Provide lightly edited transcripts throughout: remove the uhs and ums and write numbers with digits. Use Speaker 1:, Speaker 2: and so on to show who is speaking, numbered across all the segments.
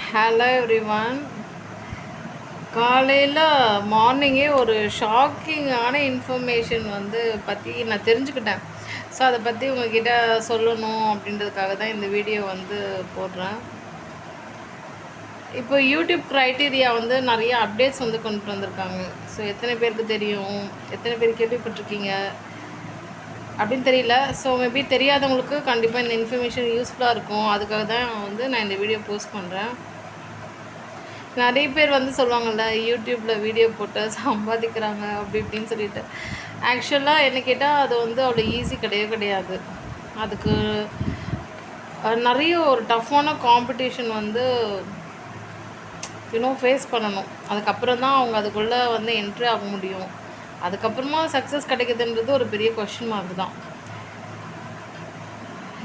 Speaker 1: Hello everyone. காலையில் மார்னிங்கே ஒரு ஷாக்கிங்கான இன்ஃபர்மேஷன் பற்றி நான் தெரிஞ்சுக்கிட்டேன். ஸோ அதை பற்றி உங்ககிட்ட சொல்லணும் அப்படின்றதுக்காக தான் இந்த வீடியோ போடுறேன். இப்போ யூடியூப் க்ரைட்டீரியா நிறைய அப்டேட்ஸ் கொண்டு வந்திருக்காங்க. ஸோ எத்தனை பேருக்கு தெரியும், எத்தனை பேர் கேள்விப்பட்டிருக்கீங்க அப்படின்னு தெரியல. ஸோ மேபி தெரியாதவங்களுக்கு கண்டிப்பாக இந்த இன்ஃபர்மேஷன் யூஸ்ஃபுல்லாக இருக்கும். அதுக்காக தான் நான் இந்த வீடியோ போஸ்ட் பண்ணுறேன். நிறைய பேர் சொல்லுவாங்கள்ல, யூடியூப்பில் வீடியோ போட்டு சம்பாதிக்கிறாங்க அப்படி இப்படின்னு சொல்லிட்டு. ஆக்சுவலாக என்ன கேட்டால் அது அவ்வளோ ஈஸி கிடையாது. அதுக்கு நிறைய ஒரு டஃப்பான காம்படிஷன் ஃபேஸ் பண்ணணும். அதுக்கப்புறம் தான் அவங்க அதுக்குள்ளே என்ட்ரி ஆக முடியும். அதுக்கப்புறமா சக்ஸஸ் கிடைக்குதுன்றது ஒரு பெரிய கொஷின் மார்க் தான்.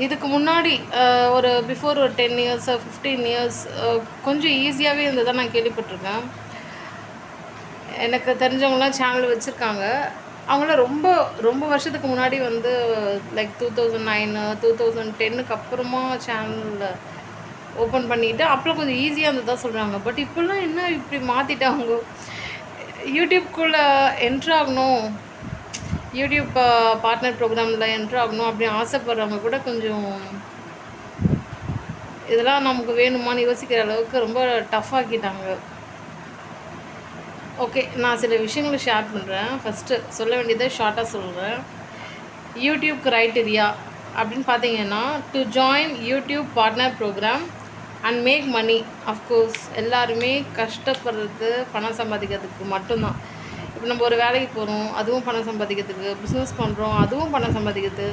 Speaker 1: இதுக்கு முன்னாடி ஒரு பிஃபோர் ஒரு 10 இயர்ஸ் 15 இயர்ஸ் கொஞ்சம் ஈஸியாகவே இருந்ததாக நான் கேள்விப்பட்டிருக்கேன். எனக்கு தெரிஞ்சவங்களாம் சேனல் வச்சுருக்காங்க. அவங்களாம் ரொம்ப ரொம்ப வருஷத்துக்கு முன்னாடி லைக் 2009 2010க்கு அப்புறமா சேனலில் ஓப்பன் பண்ணிவிட்டு அப்போலாம் கொஞ்சம் ஈஸியாக இருந்ததா சொல்கிறாங்க. பட் இப்போல்லாம் என்ன இப்படி மாற்றிட்டாங்க, யூடியூப்குள்ளே என்ட்ரு ஆகணும், யூடியூப் பார்ட்னர் ப்ரோக்ராமில் என்ட்ரு ஆகணும் அப்படின்னு ஆசைப்படுறவங்க கூட கொஞ்சம் இதெல்லாம் நமக்கு வேணுமான்னு யோசிக்கிற அளவுக்கு ரொம்ப டஃப் ஆக்கிட்டாங்க. ஓகே, நான் சில விஷயங்களை ஷேர் பண்ணுறேன். ஃபஸ்ட்டு சொல்ல வேண்டியதை ஷார்ட்டாக சொல்கிறேன். யூடியூப் க்ரைட்டீரியா அப்படின்னு பார்த்தீங்கன்னா, to join YouTube partner program and make money. Of course எல்லாருமே கஷ்டப்படுறது பணம் சம்பாதிக்கிறதுக்கு மட்டும்தான். இப்போ நம்ம ஒரு வேலைக்கு போகிறோம், அதுவும் பணம் சம்பாதிக்கிறதுக்கு. பிஸ்னஸ் பண்ணுறோம், அதுவும் பணம் சம்பாதிக்கிறது.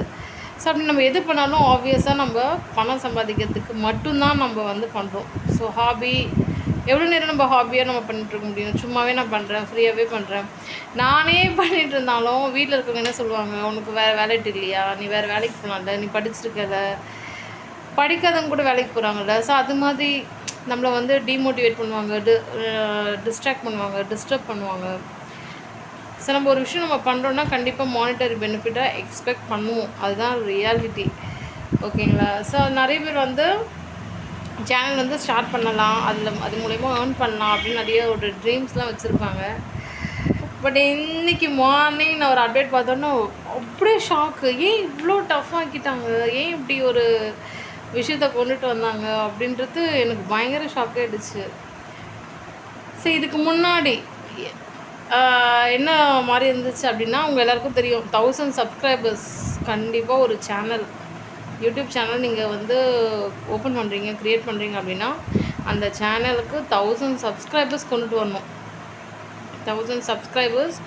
Speaker 1: ஸோ அப்படி நம்ம எது பண்ணாலும் ஆப்வியஸாக நம்ம பணம் சம்பாதிக்கிறதுக்கு மட்டும்தான் நம்ம பண்ணுறோம். ஸோ ஹாபி எவ்வளோ நேரம் நம்ம ஹாபியாக நம்ம பண்ணிகிட்ருக்க முடியும்? சும்மாவே நான் பண்ணுறேன், ஃப்ரீயாகவே பண்ணுறேன். நானே பண்ணிகிட்டு இருந்தாலும் வீட்டில் இருக்கவங்க என்ன சொல்லுவாங்க, உனக்கு வேறு வேலைட்டு இல்லையா, நீ வேறு வேலைக்கு போகலாம்ல, நீ படிச்சிருக்கல, படிக்காதவங்க கூட வேலைக்கு போகிறாங்கல்ல. ஸோ அது மாதிரி நம்மளை டிமோட்டிவேட் பண்ணுவாங்க, டிஸ்ட்ராக்ட் பண்ணுவாங்க, டிஸ்டர்ப் பண்ணுவாங்க. ஸோ நம்ம ஒரு விஷயம் நம்ம பண்ணுறோன்னா கண்டிப்பாக மானிட்டரி பெனிஃபிட்டாக எக்ஸ்பெக்ட் பண்ணுவோம். அதுதான் ரியாலிட்டி. ஓகேங்களா? ஸோ நிறைய பேர் சேனல் ஸ்டார்ட் பண்ணலாம், அது மூலயமா ஏர்ன் பண்ணலாம் அப்படின்னு நிறைய ஒரு ட்ரீம்ஸ்லாம் வச்சுருப்பாங்க. பட் இன்றைக்கி மார்னிங் நான் ஒரு அப்டேட் பார்த்தோன்னா அப்படியே ஷாக்கு. ஏன் இவ்வளோ டஃப் ஆக்கிட்டாங்க, ஏன் இப்படி ஒரு விஷயத்தை கொண்டுட்டு வந்தாங்க அப்படின்றது எனக்கு பயங்கர ஷாக் ஆகிடுச்சு. ஸோ இதுக்கு முன்னாடி என்ன மாதிரி இருந்துச்சு அப்படின்னா, அவங்க எல்லாேருக்கும் தெரியும், 1000 சப்ஸ்கிரைபர்ஸ் கண்டிப்பாக ஒரு சேனல், யூடியூப் சேனல் நீங்கள் ஓப்பன் பண்ணுறீங்க, க்ரியேட் பண்ணுறீங்க அப்படின்னா அந்த சேனலுக்கு 1000 சப்ஸ்கிரைபர்ஸ் கொண்டுட்டு வரணும். 1000 சப்ஸ்கிரைபர்ஸ்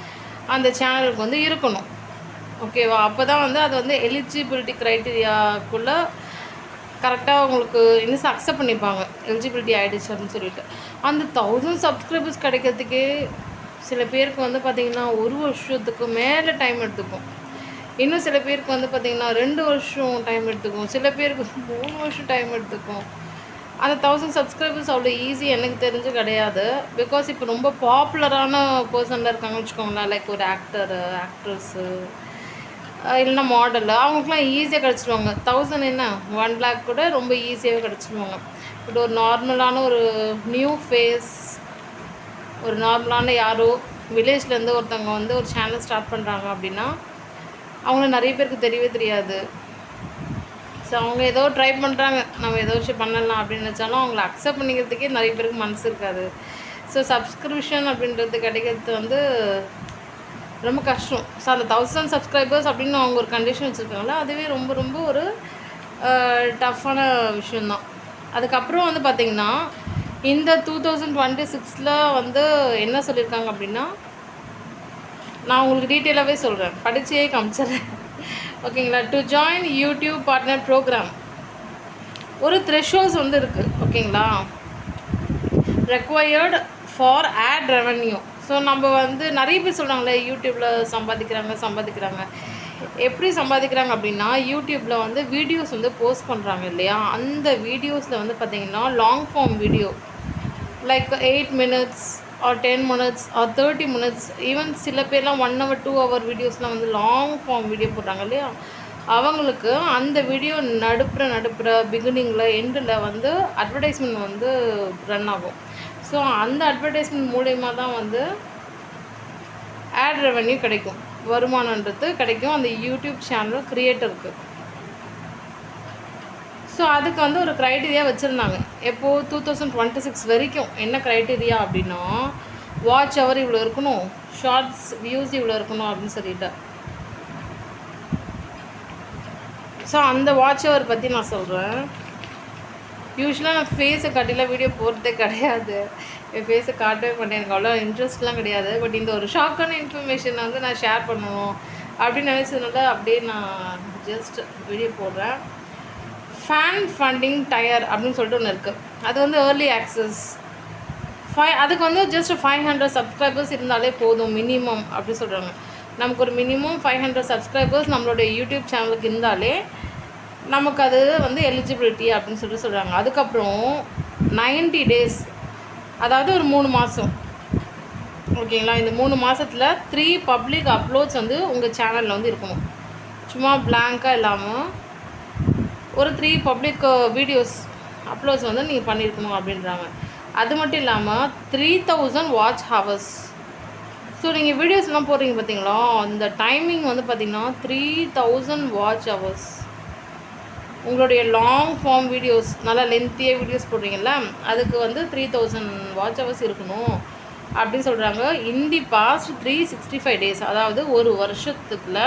Speaker 1: அந்த சேனலுக்கு இருக்கணும். ஓகேவா? அப்போ தான் அது எலிஜிபிலிட்டி க்ரைட்டீரியாக்குள்ளே கரெக்டாக உங்களுக்கு இன்னும் அக்செப்ட் பண்ணிப்பாங்க, எலிஜிபிலிட்டி ஆகிடுச்சு அப்படின்னு சொல்லிட்டு. அந்த 1000 சப்ஸ்கிரைபர்ஸ் கிடைக்கிறதுக்கே சில பேருக்கு பார்த்திங்கன்னா 1 வருஷத்துக்கு மேலே டைம் எடுத்துக்கும். இன்னும் சில பேருக்கு பார்த்திங்கன்னா 2 வருஷம் டைம் எடுத்துக்கும். சில பேருக்கு 3 வருஷம் டைம் எடுத்துக்கும். அந்த 1000 சப்ஸ்கிரைபர்ஸ் அவ்வளோ ஈஸி எனக்கு தெரிஞ்சு கிடையாது. பிகாஸ் இப்போ ரொம்ப பாப்புலரான பர்சனில் இருக்காங்கன்னு வச்சுக்கோங்களேன். லைக் ஒரு ஆக்டரு, ஆக்ட்ரஸ்ஸு, இல்லைன்னா மாடலு, அவங்களுக்குலாம் ஈஸியாக கிடச்சிடுவாங்க. 1000 என்ன 1 lakh கூட ரொம்ப ஈஸியாகவே கிடச்சிடுவாங்க. பட் ஒரு நார்மலான ஒரு நியூ ஃபேஸ், ஒரு நார்மலான யாரோ வில்லேஜ்லேருந்து ஒருத்தவங்க ஒரு சேனல் ஸ்டார்ட் பண்ணுறாங்க அப்படின்னா அவங்கள நிறைய பேருக்கு தெரியவே தெரியாது. ஸோ அவங்க ஏதோ ட்ரை பண்ணுறாங்க, நம்ம ஏதோ விஷயம் பண்ணலாம் அப்படின்னு நினச்சாலும் அவங்கள அக்செப்ட் பண்ணிக்கிறதுக்கே நிறைய பேருக்கு மனசு இருக்காது. ஸோ சப்ஸ்கிரிப்ஷன் அப்படின்றது கிடைக்கிறது ரொம்ப கஷ்டம். ஸோ அந்த 1000 சப்ஸ்கிரைபர்ஸ் அப்படின்னு அவங்க ஒரு கண்டிஷன் வச்சுருக்காங்களா, அதுவே ரொம்ப ரொம்ப ஒரு டஃப்பான விஷயந்தான். அதுக்கப்புறம் பார்த்திங்கன்னா இந்த 2026 என்ன சொல்லியிருக்காங்க அப்படின்னா, நான் உங்களுக்கு டீட்டெயிலாகவே சொல்கிறேன், படிச்சே காமிச்சிடுறேன். ஓகேங்களா? To join YouTube partner program ஒரு த்ரெஷ்ஹோல்ட்ஸ் இருக்குது. ஓகேங்களா? Required for ad revenue. So நம்ம நிறைய பேர் சொல்கிறாங்களே யூடியூப்பில் சம்பாதிக்கிறாங்க. எப்படி சம்பாதிக்கிறாங்க அப்படின்னா, யூடியூப்பில் வீடியோஸ் போஸ்ட் பண்ணுறாங்க இல்லையா, அந்த வீடியோஸில் பார்த்திங்கன்னா long form video like 8 minutes or 10 minutes or 30 minutes, even சில பேர்லாம் 1 hour 2 hour வீடியோஸ்லாம் லாங் ஃபார்ம் வீடியோ போடுறாங்க இல்லையா. அவங்களுக்கு அந்த வீடியோ நடுப்புற பிகினிங்கில் எண்டில் வந்து அட்வர்டைஸ்மெண்ட் வந்து ரன் ஆகும். ஸோ அந்த அட்வர்டைஸ்மெண்ட் மூலயமா தான் வந்து ஆட் ரெவென்யூ கிடைக்கும், வருமானன்றது கிடைக்கும் அந்த யூடியூப் சேனல் க்ரியேட்டருக்கு. ஸோ அதுக்கு வந்து ஒரு க்ரைட்டீரியா வச்சுருந்தாங்க. எப்போது 2026 வரைக்கும் என்ன க்ரைட்டீரியா அப்படின்னா, வாட்ச் ஹவர் இவ்வளோ இருக்கணும், ஷார்ட்ஸ் வியூஸ் இவ்வளோ இருக்கணும் அப்படின்னு சொல்லிட்டு. ஸோ அந்த வாட்ச் ஹவர் பற்றி நான் சொல்கிறேன். யூஸ்வலாக நான் ஃபேஸை காட்டிலாம் வீடியோ போடுறதே கிடையாது, என் ஃபேஸை காட்டவே மாட்டேன், எனக்கு அவ்வளோ இன்ட்ரெஸ்ட்லாம் கிடையாது. பட் இந்த ஒரு ஷாக்கான இன்ஃபர்மேஷனை வந்து நான் ஷேர் பண்ணணும் அப்படின்னு நினச்சதுனால அப்படியே நான் ஜஸ்ட் வீடியோ போடுறேன். ஃபேன் ஃபண்டிங் டயர் அப்படின்னு சொல்லிட்டு ஒன்று இருக்குது. அது வந்து ஏர்லி ஆக்சஸ் அதுக்கு வந்து ஜஸ்ட் 500 சப்ஸ்கிரைபர்ஸ் இருந்தாலே போதும் மினிமம் அப்படி சொல்கிறாங்க. நமக்கு ஒரு மினிமம் 500 சப்ஸ்கிரைபர்ஸ் நம்மளுடைய யூடியூப் சேனலுக்கு இருந்தாலே நமக்கு அது வந்து எலிஜிபிலிட்டி அப்படின்னு சொல்கிறாங்க. அதுக்கப்புறம் 90 டேஸ், அதாவது ஒரு 3 மாதம், ஓகேங்களா. இந்த 3 மாதத்தில் 3 பப்ளிக் அப்லோட்ஸ் வந்து உங்கள் சேனலில் வந்து இருக்கணும். சும்மா பிளாங்காக இல்லாமல் ஒரு 3 பப்ளிக் வீடியோஸ் அப்லோட்ஸ் வந்து நீங்கள் பண்ணியிருக்கணும் அப்படின்றாங்க. அது மட்டும் இல்லாமல் 3000 வாட்ச் ஹவர்ஸ். ஸோ நீங்கள் வீடியோஸ்லாம் போடுறீங்க பார்த்தீங்களா, அந்த டைமிங் வந்து பார்த்திங்கன்னா 3000 வாட்ச் ஹவர்ஸ். உங்களுடைய லாங் ஃபார்ம் வீடியோஸ், நல்லா லென்த்தியாக வீடியோஸ் போடுறீங்கல்ல, அதுக்கு வந்து 3000 வாட்ச் ஹவர்ஸ் இருக்கணும் அப்படின்னு சொல்கிறாங்க. இன் தி பாஸ்ட் 365 டேஸ், அதாவது ஒரு வருஷத்துக்குள்ள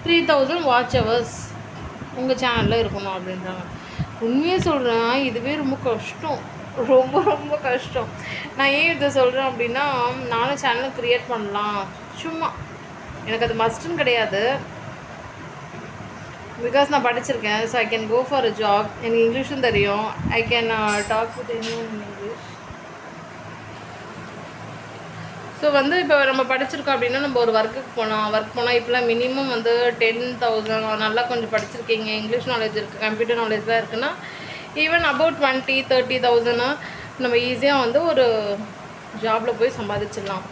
Speaker 1: 3000 வாட்ச் ஹவர்ஸ் உங்கள் சேனலில் இருக்கணும் அப்படின்றாங்க. உண்மையாக சொல்கிறேன், இதுவே ரொம்ப கஷ்டம், ரொம்ப ரொம்ப கஷ்டம். நான் ஏன் இதை சொல்கிறேன் அப்படின்னா, நானும் சேனல் க்ரியேட் பண்ணலாம், சும்மா எனக்கு அது மஸ்ட்டுன்னு கிடையாது. பிகாஸ் நான் படிச்சிருக்கேன். So I can go for a job. எனக்கு இங்கிலீஷும் தெரியும். I can talk with anyone in English. So வந்து இப்போ நம்ம படிச்சிருக்கோம் அப்படின்னா நம்ம ஒரு ஒர்க் போனால் இப்போலாம் மினிமம் வந்து 10,000, நல்லா கொஞ்சம் படிச்சிருக்கீங்க, இங்கிலீஷ் நாலேஜ் இருக்குது, கம்ப்யூட்டர் நாலேஜ்லாம் இருக்குன்னா ஈவன் அபவுட் 20,000-30,000 நம்ம ஈஸியாக வந்து ஒரு ஜாபில் போய் சம்பாதிச்சிடலாம்.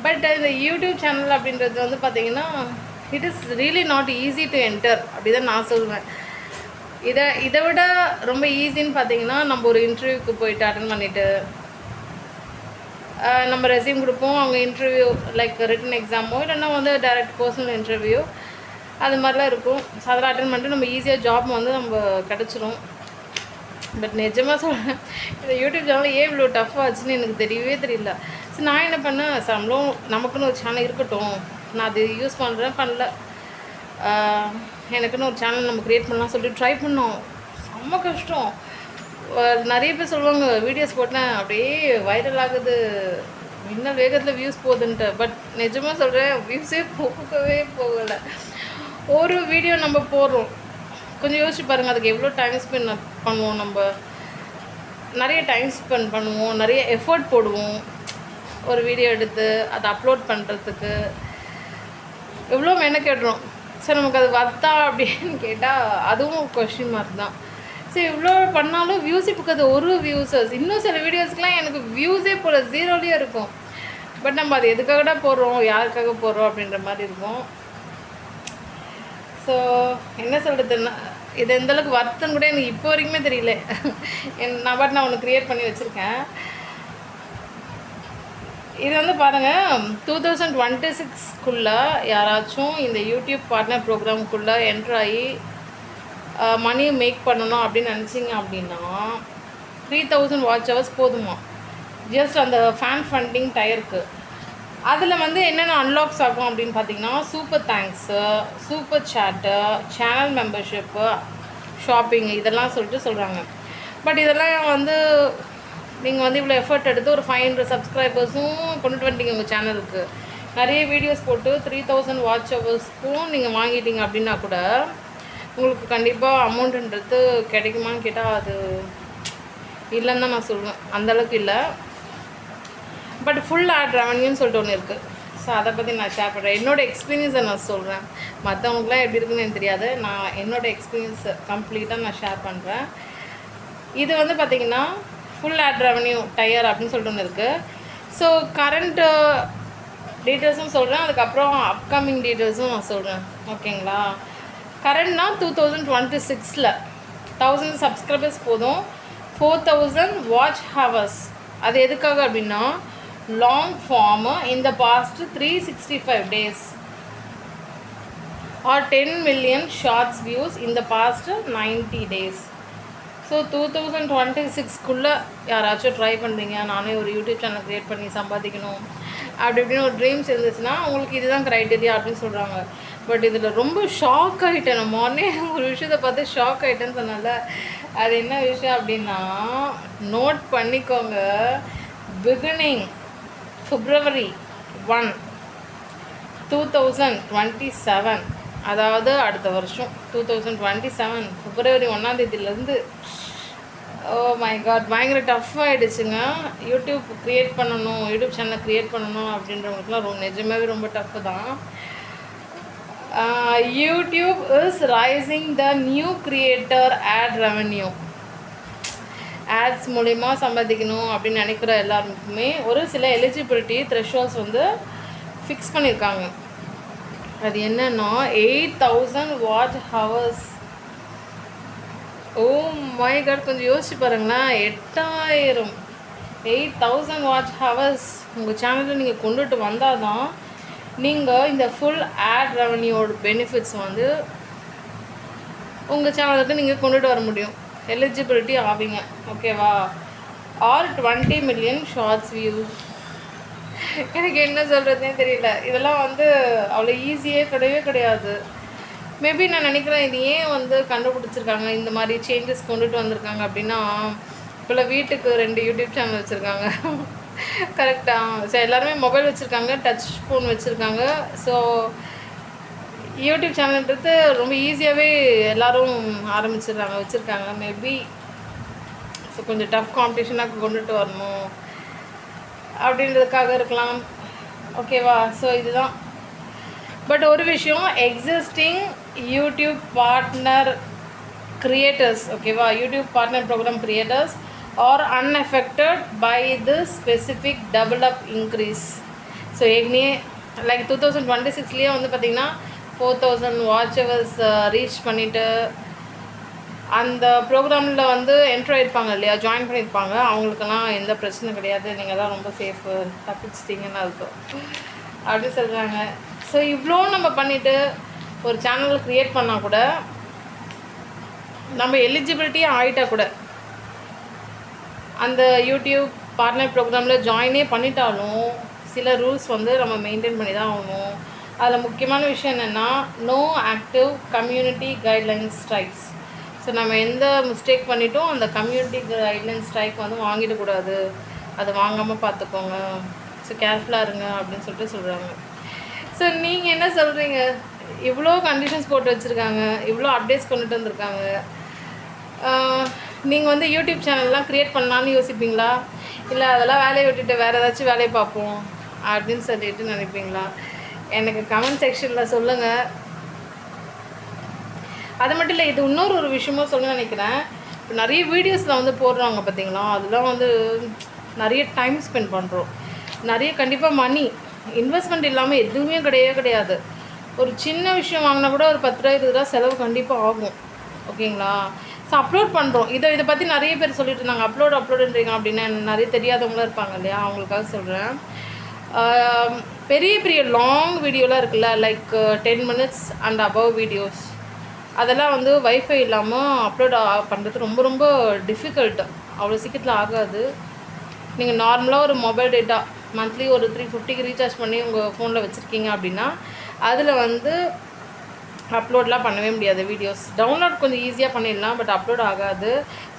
Speaker 1: பட் இந்த யூடியூப் சேனல் அப்படின்றது வந்து பார்த்திங்கன்னா it is really not easy to enter அப்படி தான் நான் சொல்லுவேன். இதை விட ரொம்ப ஈஸின்னு பார்த்தீங்கன்னா, நம்ம ஒரு இன்டர்வியூக்கு போயிட்டு அட்டன் பண்ணிவிட்டு நம்ம ரெஸ்யூம் கொடுப்போம், அவங்க இன்டர்வியூ லைக் ரிட்டன் எக்ஸாமோ இல்லைன்னா வந்து டைரக்ட் பர்சனல் இன்டர்வியூ அது மாதிரிலாம் இருக்கும். ஸோ அதெல்லாம் அட்டன் பண்ணிட்டு நம்ம ஈஸியாக ஜாப் வந்து நம்ம கிடச்சிரும். பட் நிஜமாக சொல்கிறேன், இந்த யூடியூப் சேனல் ஏன் இவ்வளோ டஃப் ஆச்சுன்னு எனக்கு தெரியவே தெரியல. ஸோ நான் என்ன பண்ணேன், சம்பளம் நமக்குன்னு ஒரு சேனல் இருக்கட்டும், நான் அது யூஸ் பண்ணல, எனக்குன்னு ஒரு சேனல் நம்ம க்ரியேட் பண்ணலாம் சொல்லிட்டு ட்ரை பண்ணோம். செம்ம கஷ்டம். நிறைய பேர் சொல்லுவாங்க வீடியோஸ் போட்டேன் அப்படியே வைரல் ஆகுது, இன்னும் வேகத்தில் வியூஸ் போகுதுன்ட்டு. பட் நிஜமாக சொல்கிறேன், வியூஸே போகலை. ஒரு வீடியோ நம்ம போடுறோம், கொஞ்சம் யோசிச்சு பாருங்கள், அதுக்கு எவ்வளோ டைம் ஸ்பெண்ட் பண்ணுவோம். நம்ம நிறைய டைம் ஸ்பெண்ட் பண்ணுவோம், நிறைய எஃபர்ட் போடுவோம் ஒரு வீடியோ எடுத்து அதை அப்லோட் பண்ணுறதுக்கு, எவ்வளோ மெனக்கெடுறோம். சார் நமக்கு அது வர்த்தா அப்படின்னு கேட்டால் அதுவும் கொஸ்டின் மார்க் தான். சரி, இவ்வளோ பண்ணாலும் வியூஸ் இப்போ அது ஒரு வியூஸஸ், இன்னும் சில வீடியோஸ்க்கெலாம் எனக்கு வியூஸே போல 0லேயே இருக்கும். பட் நம்ம அது எதுக்காக போடுறோம், யாருக்காக போடுறோம் அப்படின்ற மாதிரி இருக்கும். ஸோ என்ன சொல்கிறதுன்னா, இது எந்தளவுக்கு வர்த்தன்னு கூட எனக்கு இப்போ வரைக்குமே தெரியல. நான் ஒன்று க்ரியேட் பண்ணி வச்சுருக்கேன். இது வந்து பாருங்கள், 2026க்குள்ளே யாராச்சும் இந்த யூடியூப் பார்ட்னர் ப்ரோக்ராமுக்குள்ளே என்ட்ராகி மணியை மேக் பண்ணணும் அப்படின்னு நினச்சிங்க அப்படின்னா 3000 வாட்ச் ஹவர்ஸ் போதுமா, ஜஸ்ட் அந்த ஃபேன் ஃபண்டிங் டயருக்கு. அதில் வந்து என்னென்ன அன்லாக்ஸ் ஆகும் அப்படின்னு பார்த்தீங்கன்னா, சூப்பர் தேங்க்ஸு, சூப்பர் சேட்டு, சேனல் மெம்பர்ஷிப்பு, ஷாப்பிங், இதெல்லாம் சொல்கிறாங்க. பட் இதெல்லாம் வந்து நீங்கள் வந்து இவ்வளோ எஃபர்ட் எடுத்து ஒரு 500 சப்ஸ்கிரைபர்ஸும் கொண்டுட்டு வந்துட்டீங்க உங்கள் சேனலுக்கு, நிறைய வீடியோஸ் போட்டு 3000 வாட்ச் ஹவர்ஸ்க்கும் நீங்கள் வாங்கிட்டீங்க அப்படின்னா கூட உங்களுக்கு கண்டிப்பாக அமௌண்ட்டுன்றது கிடைக்குமான்னு கேட்டால் அது இல்லைன்னு தான் நான் சொல்லுவேன். அந்தளவுக்கு இல்லை. பட் ஃபுல் ஆட் ரெவன்யூன்னு சொல்லிட்டு ஒன்று இருக்குது. ஸோ அதை பற்றி நான் ஷேர் பண்ணுறேன். என்னோடய எக்ஸ்பீரியன்ஸை நான் சொல்கிறேன். மற்றவங்களுக்குலாம் எப்படி இருக்குன்னு எனக்கு தெரியாது. நான் என்னோடய எக்ஸ்பீரியன்ஸ் கம்ப்ளீட்டாக நான் ஷேர் பண்ணுறேன். இது வந்து பார்த்திங்கன்னா ஃபுல் ஆட் ரெவன்யூ டயர் அப்படின்னு சொல்லிட்டு ஒன்று இருக்குது. ஸோ கரண்ட்டு டீட்டெயில்ஸும் சொல்கிறேன், அதுக்கப்புறம் அப்கமிங் டீட்டெயில்ஸும் நான் சொல்கிறேன், ஓகேங்களா. கரண்ட்னா 2026 1000 சப்ஸ்கிரைபர்ஸ் போதும். 4000 வாட்ச் ஹவர்ஸ். அது எதுக்காக அப்படின்னா லாங் ஃபார்மு இந்த past 365 days or 10 million shorts views இந்த பாஸ்ட் 90 days. ஸோ 2026 யாராச்சும் ட்ரை பண்ணுறீங்க, நானே ஒரு யூடியூப் சேனல் க்ரியேட் பண்ணி சம்பாதிக்கணும் அப்படி இப்படின்னு ஒரு ட்ரீம்ஸ் இருந்துச்சுன்னா உங்களுக்கு இதுதான் க்ரைட்டீரியா அப்படின்னு சொல்கிறாங்க. பட் இதில் ரொம்ப ஷாக் ஆகிட்டேன். நான் மார்னிங் ஒரு விஷயத்தை பார்த்து ஷாக் ஆகிட்டேன்னு சொன்னால அது என்ன விஷயம் அப்படின்னா நோட் பண்ணிக்கோங்க. பிகினிங் February 1, 2027, அதாவது அடுத்த வருஷம் 2027 February 1 ஓ மை காட் பயங்கர டஃப் ஆகிடுச்சுங்க. யூடியூப் க்ரியேட் பண்ணணும், யூடியூப் சேனல் க்ரியேட் பண்ணணும் அப்படின்றவங்களுக்குலாம் ரொம்ப நிஜமாகவே ரொம்ப டஃப்பு தான். YouTube is rising the new creator ad revenue. Ads மூலிமா சம்பாதிக்கணும் அப்படின்னு நினைக்கிற எல்லாருக்குமே ஒரு சில எலிஜிபிலிட்டி த்ரெஷ்ஹோல்ட்ஸ் வந்து ஃபிக்ஸ் பண்ணியிருக்காங்க. அது என்னன்னா 8000 watch hours. Oh my God கொஞ்சம் யோசிச்சு பாருங்களேன். 8000 வாட்ச் ஹவர்ஸ் உங்கள் சேனலில் நீங்கள் கொண்டுட்டு வந்தால் தான் நீங்கள் இந்த ஃபுல் ஆட் ரெவன்யூவோட பெனிஃபிட்ஸ் வந்து உங்கள் சேனலுக்கு நீங்கள் கொண்டுட்டு வர முடியும். எலிஜிபிலிட்டி ஆவீங்க, ஓகேவா? Or 20 million shorts views. எனக்கு என்ன சொல்கிறதுனே தெரியல. இதெல்லாம் வந்து அவ்வளோ ஈஸியே கிடையாது. மேபி நான் நினைக்கிறேன் இது ஏன் வந்து கண்டுபிடிச்சிருக்காங்க, இந்த மாதிரி சேஞ்சஸ் கொண்டுட்டு வந்திருக்காங்க அப்படின்னா இப்போல்லாம் வீட்டுக்கு 2 யூடியூப் சேனல் வச்சுருக்காங்க. கரெக்டாக? ஸோ எல்லாருமே மொபைல் வச்சுருக்காங்க, டச் ஃபோன் வச்சுருக்காங்க. ஸோ யூடியூப் சேனல்ன்றது ரொம்ப ஈஸியாகவே எல்லோரும் வச்சுருக்காங்க. மேபி ஸோ கொஞ்சம் டஃப் காம்படிஷனாக கொண்டுட்டு வரணும் அப்படின்றதுக்காக இருக்கலாம், ஓகேவா? ஸோ இதுதான். பட் ஒரு விஷயம், எக்ஸிஸ்டிங் யூடியூப் பார்ட்னர் கிரியேட்டர்ஸ், ஓகேவா, YouTube partner program creators are unaffected by this specific double up increase. So ஏற்கனவே லைக் 2026 வந்து பார்த்திங்கன்னா 4000 வாட்ச் ஹவர்ஸ் ரீச் பண்ணிவிட்டு அந்த ப்ரோக்ராமில் வந்து என்ட்ரு ஆகிருப்பாங்க இல்லையா, ஜாயின் பண்ணியிருப்பாங்க. அவங்களுக்கெல்லாம் எந்த பிரச்சனையும் கிடையாது, நீங்கள் தான் ரொம்ப சேஃபு, தப்பிச்சிட்டிங்கன்னு அர்த்தம் அப்படி சொல்கிறாங்க. ஸோ இவ்வளோ நம்ம பண்ணிவிட்டு ஒரு சேனல் க்ரியேட் பண்ணால் கூட நம்ம எலிஜிபிலிட்டியே ஆகிட்டால் கூட அந்த யூடியூப் பார்ட்னர் ப்ரோக்ராமில் ஜாயினே பண்ணிட்டாலும் சில ரூல்ஸ் வந்து நம்ம மெயின்டைன் பண்ணி தான் ஆகணும். அதில் முக்கியமான விஷயம் என்னென்னா no active community guidelines strikes. So நம்ம எந்த மிஸ்டேக் பண்ணிட்டோம் அந்த கம்யூனிட்டி கைட்லைன் ஸ்ட்ரைக் வந்து வாங்கிடக்கூடாது, அதை வாங்காமல் பார்த்துக்கோங்க. ஸோ கேர்ஃபுல்லாக இருங்க அப்படின்னு சொல்கிறாங்க. ஸோ நீங்கள் என்ன சொல்கிறீங்க? இவ்வளோ கண்டிஷன்ஸ் போட்டு வச்சுருக்காங்க, இவ்வளோ அப்டேட்ஸ் கொண்டுட்டு வந்திருக்காங்க. நீங்கள் வந்து யூடியூப் சேனல்லாம் க்ரியேட் பண்ணலான்னு யோசிப்பீங்களா, இல்லை அதெல்லாம் வேலையை விட்டுட்டு வேறு ஏதாச்சும் வேலையை பார்ப்போம் அப்படின்னு சொல்லிட்டு நினைப்பீங்களா? எனக்கு கமெண்ட் செக்ஷனில் சொல்லுங்கள். அது மட்டும் இல்லை, இது இன்னொரு விஷயமும் சொல்ல நினைக்கிறேன். இப்போ நிறைய வீடியோஸில் வந்து போடுறாங்க பார்த்தீங்களா, அதெல்லாம் வந்து நிறைய டைம் ஸ்பெண்ட் பண்ணுறோம், நிறைய கண்டிப்பாக மணி இன்வெஸ்ட்மெண்ட் இல்லாமல் எதுவுமே கிடையாது. ஒரு சின்ன விஷயம் வாங்கினா கூட ஒரு 10 ரூபா 20 ரூபா செலவு கண்டிப்பாக ஆகும், ஓகேங்களா? ஸோ அப்லோட் பண்ணுறோம். இதை பற்றி நிறைய பேர் சொல்லிட்டு இருந்தாங்க, அப்லோடுன்றீங்க அப்படின்னு. நிறைய தெரியாதவங்களும் இருப்பாங்க இல்லையா, அவங்களுக்காக சொல்கிறேன். பெரிய லாங் வீடியோலாம் இருக்குல்ல, like 10 minutes and above videos, அதெல்லாம் வந்து வைஃபை இல்லாமல் அப்லோட் பண்ணுறது ரொம்ப டிஃபிகல்ட்டு. அவ்வளோ சீக்கிரத்தில் ஆகாது. நீங்கள் நார்மலாக ஒரு மொபைல் டேட்டா மந்த்லி ஒரு 350 ரீசார்ஜ் பண்ணி உங்கள் ஃபோனில் வச்சுருக்கீங்க அப்படின்னா அதில் வந்து அப்லோட்லாம் பண்ணவே முடியாது. வீடியோஸ் டவுன்லோட் கொஞ்சம் ஈஸியாக பண்ணிடலாம், பட் அப்லோட் ஆகாது.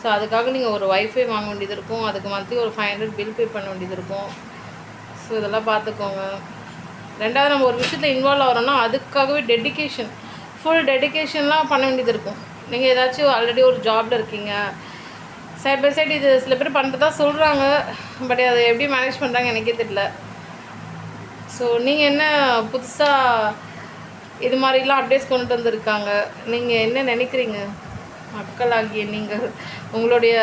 Speaker 1: ஸோ அதுக்காக நீங்கள் ஒரு வைஃபை வாங்க வேண்டியது இருக்கும், அதுக்கு மந்த்லி ஒரு 500 பில் பே பண்ண வேண்டியது இருக்கும். ஸோ இதெல்லாம் பார்த்துக்கோங்க. ரெண்டாவது, நம்ம ஒரு விஷயத்தில் இன்வால்வ் ஆகிறோன்னா அதுக்காகவே ஃபுல் டெடிக்கேஷன்லாம் பண்ண வேண்டியது இருக்கும். நீங்கள் ஏதாச்சும் ஆல்ரெடி ஒரு ஜாபில் இருக்கீங்க, சைட் பை சைட் இது சில பேர் பண்ணுறதா சொல்கிறாங்க, பட் அதை எப்படி மேனேஜ் பண்ணுறாங்க எனக்கே தெரியல. ஸோ நீங்கள் என்ன புதுசாக இது மாதிரிலாம் அப்டேட்ஸ் கொண்டுட்டு வந்திருக்காங்க, நீங்கள் என்ன நினைக்கிறீங்க? மக்களாகிய நீங்கள் உங்களுடைய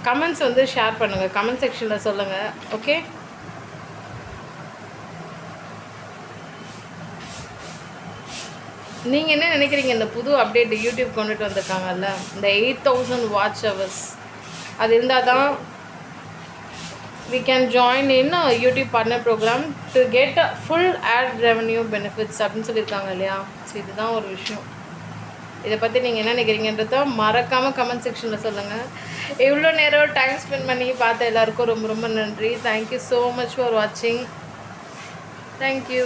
Speaker 1: கமெண்ட்ஸ் வந்து ஷேர் பண்ணுங்கள், கமெண்ட் செக்ஷனில் சொல்லுங்கள், ஓகே? நீங்கள் என்ன நினைக்கிறீங்க? இந்த புது அப்டேட் யூடியூப் கொண்டுட்டு வந்திருக்காங்கல்ல, இந்த 8000 வாட்ச் ஹவர்ஸ் அது இருந்தால் தான் we can join in a YouTube partner program to get a full ad revenue benefits அப்படின்னு சொல்லியிருக்காங்க இல்லையா? ஸோ இதுதான் ஒரு விஷயம். இதை பற்றி நீங்கள் என்ன நினைக்கிறீங்கன்றத மறக்காமல் கமெண்ட் செக்ஷனில் சொல்லுங்கள். இவ்வளோ நேரம் டைம் ஸ்பெண்ட் பண்ணி பார்த்த எல்லாருக்கும் ரொம்ப ரொம்ப நன்றி. தேங்க்யூ ஸோ மச் ஃபார் வாட்சிங். தேங்க்யூ.